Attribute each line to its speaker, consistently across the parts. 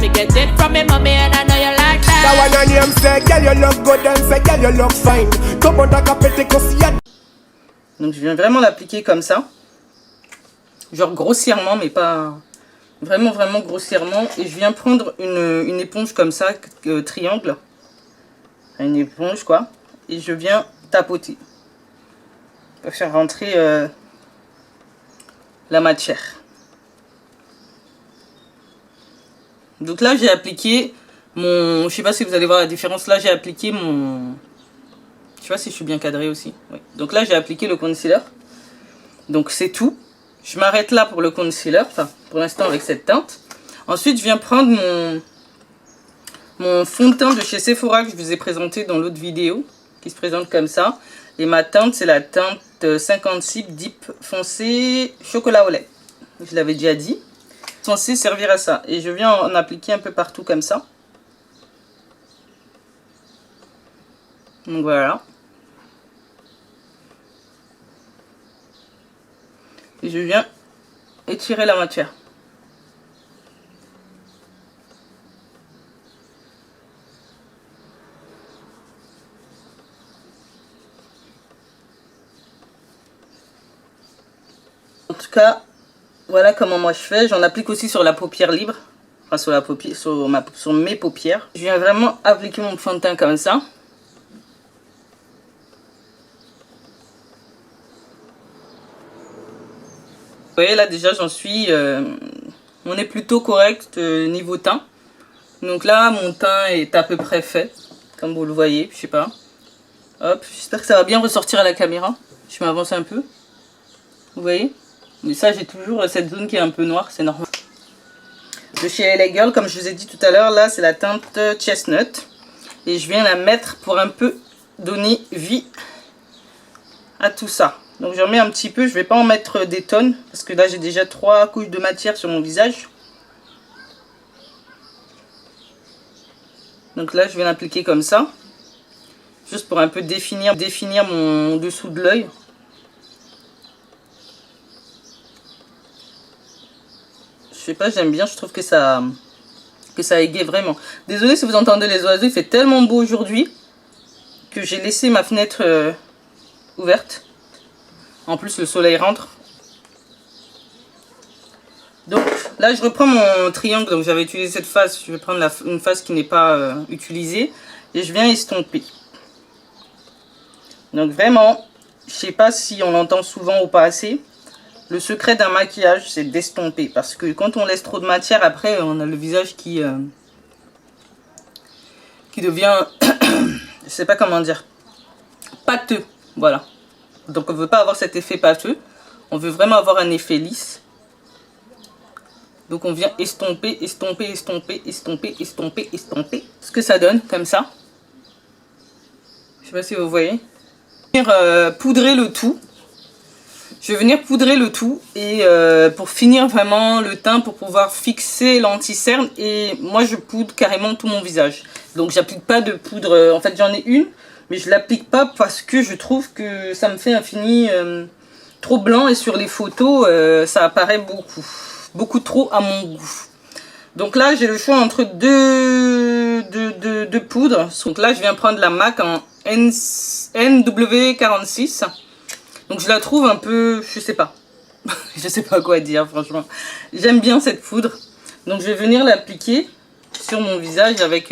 Speaker 1: Me get it from me mommy and I know you like that.
Speaker 2: That one on him say, girl you look good and say, girl you look fine. Come on, take a petit coussi.
Speaker 3: Donc je viens vraiment l'appliquer comme ça. Genre grossièrement, mais pas... Vraiment, vraiment grossièrement. Et je viens prendre une éponge comme ça, triangle. Une éponge, quoi. Et je viens tapoter. Pour faire rentrer la matière. Donc là, j'ai appliqué mon... Je sais pas si vous allez voir la différence. Là, j'ai appliqué mon... Je sais pas si je suis bien cadré aussi. Oui. Donc là, j'ai appliqué le concealer. Donc c'est tout. Je m'arrête là pour le concealer. Enfin, pour l'instant avec cette teinte. Ensuite, je viens prendre mon fond de teint de chez Sephora que je vous ai présenté dans l'autre vidéo. Qui se présente comme ça. Et ma teinte, c'est la teinte 56 Deep foncé chocolat au lait. Je l'avais déjà dit. Censé servir à ça. Et je viens en appliquer un peu partout comme ça. Donc voilà. Et je viens étirer la matière. En tout cas, voilà comment moi je fais. J'en applique aussi sur la paupière libre. Enfin sur la paupière, sur mes paupières. Je viens vraiment appliquer mon fond de teint comme ça. Vous voyez là déjà j'en suis, on est plutôt correct niveau teint. Donc là mon teint est à peu près fait, comme vous le voyez, je sais pas. Hop, j'espère que ça va bien ressortir à la caméra. Je m'avance un peu. Vous voyez? Mais ça j'ai toujours cette zone qui est un peu noire, c'est normal. De chez LA Girl, comme je vous ai dit tout à l'heure, là c'est la teinte Chestnut. Et je viens la mettre pour un peu donner vie à tout ça. Donc j'en mets un petit peu, je vais pas en mettre des tonnes parce que là j'ai déjà 3 couches de matière sur mon visage. Donc là je vais l'appliquer comme ça. Juste pour un peu définir mon dessous de l'œil. Je sais pas, j'aime bien, je trouve que ça égaye vraiment. Désolée si vous entendez les oiseaux, il fait tellement beau aujourd'hui que j'ai laissé ma fenêtre ouverte. En plus, le soleil rentre. Donc, là, je reprends mon triangle. Donc, j'avais utilisé cette face. Je vais prendre une face qui n'est pas utilisée. Et je viens estomper. Donc, vraiment, je sais pas si on l'entend souvent ou pas assez. Le secret d'un maquillage, c'est d'estomper. Parce que quand on laisse trop de matière, après, on a le visage qui devient... je sais pas comment dire. Pâteux. Voilà. Donc on ne veut pas avoir cet effet pâteux, on veut vraiment avoir un effet lisse. Donc on vient estomper, estomper, estomper, estomper, estomper, estomper. Ce que ça donne, comme ça. Je sais pas si vous voyez. Je vais venir poudrer le tout. Je vais venir poudrer le tout et pour finir vraiment le teint, pour pouvoir fixer l'anti-cerne. Et moi je poudre carrément tout mon visage. Donc j'applique pas de poudre, en fait j'en ai une. Mais je ne l'applique pas parce que je trouve que ça me fait un fini trop blanc. Et sur les photos, ça apparaît beaucoup. Beaucoup trop à mon goût. Donc là, j'ai le choix entre deux poudres. Donc là, je viens prendre la MAC en NW46. Donc je la trouve un peu... Je sais pas. Je sais pas quoi dire, franchement. J'aime bien cette poudre. Donc je vais venir l'appliquer sur mon visage avec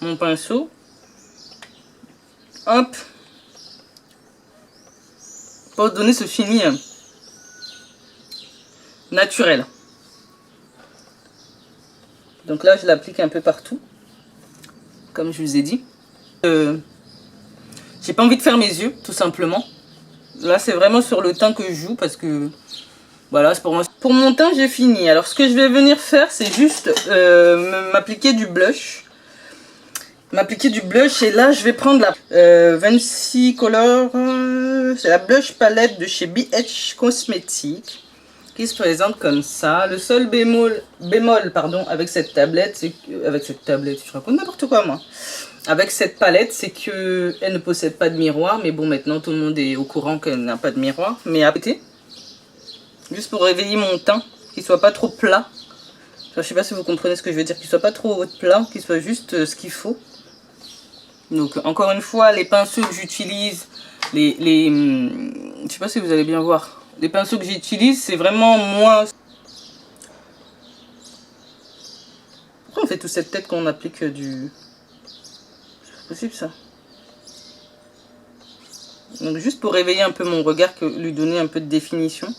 Speaker 3: mon pinceau. Hop, pour donner ce fini naturel. Donc là, je l'applique un peu partout, comme je vous ai dit. J'ai pas envie de faire mes yeux, tout simplement. Là, c'est vraiment sur le teint que je joue, parce que voilà, c'est pour moi. Pour mon teint, j'ai fini. Alors, ce que je vais venir faire, c'est juste m'appliquer du blush. Et là je vais prendre la 26 Color, c'est la blush palette de chez BH Cosmetics qui se présente comme ça. Le seul bémol pardon avec cette tablette, c'est je raconte n'importe quoi moi. Avec cette palette, c'est que elle ne possède pas de miroir, mais bon maintenant tout le monde est au courant qu'elle n'a pas de miroir, mais à côté, juste pour réveiller mon teint, qu'il soit pas trop plat. Enfin, je sais pas si vous comprenez ce que je veux dire, qu'il soit pas trop haut de plat, qu'il soit juste ce qu'il faut. Donc encore une fois, les pinceaux que j'utilise, je sais pas si vous allez bien voir, les pinceaux que j'utilise, c'est vraiment moins... Pourquoi on fait toute cette tête quand on applique du... C'est possible ça. Donc juste pour réveiller un peu mon regard, lui donner un peu de définition.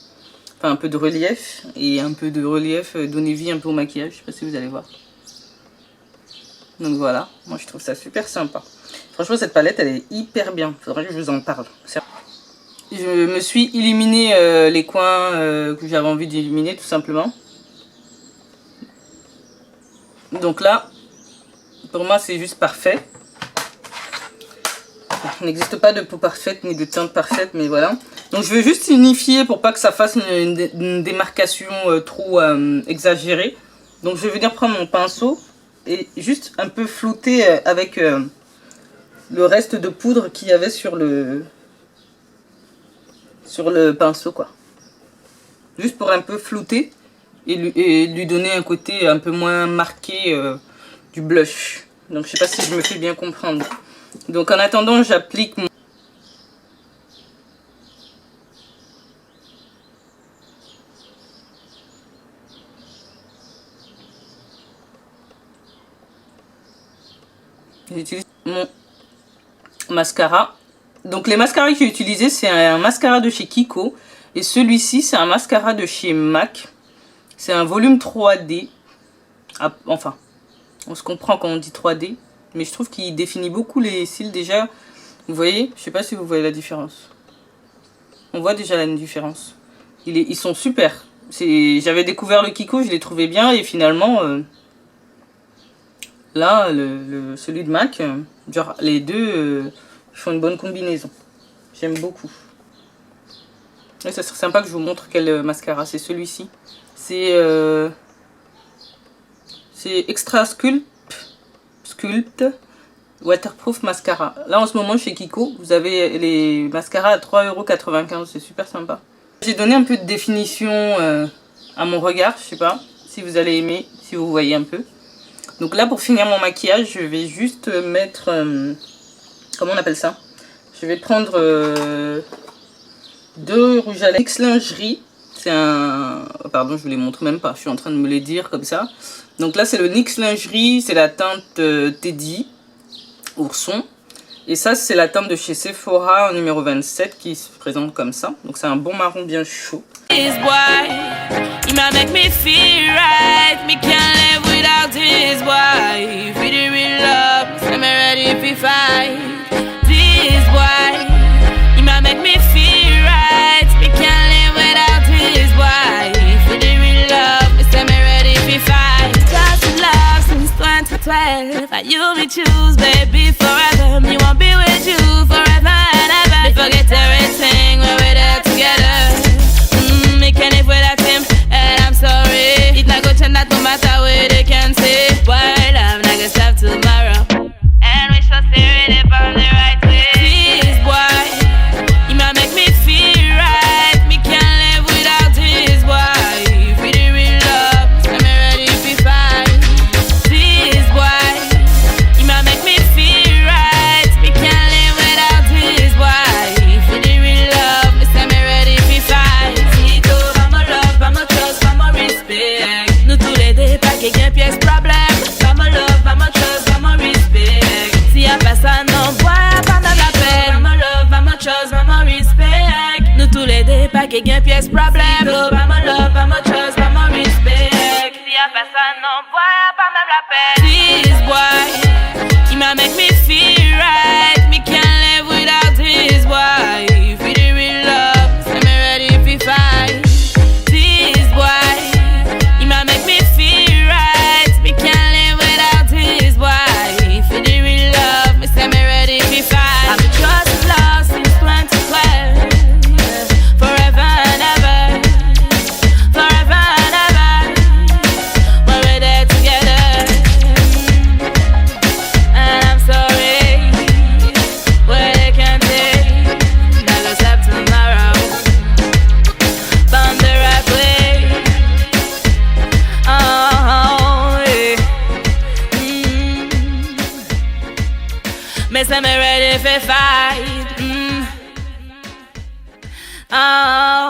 Speaker 3: Enfin un peu de relief. Et un peu de relief, donner vie un peu au maquillage. Je sais pas si vous allez voir. Donc voilà, moi je trouve ça super sympa. Franchement cette palette elle est hyper bien. Faudrait que je vous en parle. Je me suis illuminé les coins que j'avais envie d'illuminer tout simplement. Donc là, pour moi c'est juste parfait. Il n'existe pas de peau parfaite ni de teinte parfaite, mais voilà. Donc je vais juste unifier pour pas que ça fasse une démarcation trop exagérée. Donc je vais venir prendre mon pinceau et juste un peu flouter avec le reste de poudre qu'il y avait sur le pinceau quoi. Juste pour un peu flouter et lui donner un côté un peu moins marqué du blush. Donc je sais pas si je me fais bien comprendre. Donc en attendant j'applique mon... J'utilise mon mascara. Donc les mascaras que j'ai utilisés c'est un mascara de chez Kiko. Et celui-ci c'est un mascara de chez MAC. C'est un volume 3D. Ah, enfin, on se comprend quand on dit 3D. Mais je trouve qu'il définit beaucoup les cils déjà. Vous voyez, je sais pas si vous voyez la différence. On voit déjà la différence. Ils sont super. J'avais découvert le Kiko, je l'ai trouvé bien. Et finalement, là, celui de MAC, genre les deux font une bonne combinaison. J'aime beaucoup. Et ça serait sympa que je vous montre quel mascara. C'est celui-ci. C'est Extra Sculpt Waterproof Mascara. Là en ce moment chez Kiko, vous avez les mascaras à 3,95 €. C'est super sympa. J'ai donné un peu de définition à mon regard. Je sais pas si vous allez aimer, si vous voyez un peu. Donc là pour finir mon maquillage, je vais juste mettre... comment on appelle ça? Je vais prendre 2 rouges à lèvres NYX Lingerie. C'est un... Pardon, je vous les montre même pas. Je suis en train de me les dire comme ça. Donc là, c'est le NYX Lingerie. C'est la teinte Teddy, Ourson. Et ça, c'est la teinte de chez Sephora numéro 27 qui se présente comme ça. Donc c'est un bon marron bien chaud.
Speaker 1: You me choose, baby, forever. Me won't be with you forever and ever. Me forget everything when we're there together. Me can't live without him, and I'm sorry. It's not gonna change that no matter what they can say. Why love not gonna stop tomorrow, and we shall steer it on the right way. This boy, he might make me feel right. Me can't live without this boy. Really, real love, I'm ready to fight. This boy. Qui gagne pièce problème. Pas mon love, pas mon chose, pas mon respect. Si y'a personne, non, boy, y'a pas même la peine. This boy, he might make me feel right. Me can't live without this boy. For the real love, so me ready to fight. This boy, he might make me feel right. Me can't live without this boy. For the real love, so me ready to fight. I've been trusting love since 2012. me say me ready for fight. Oh.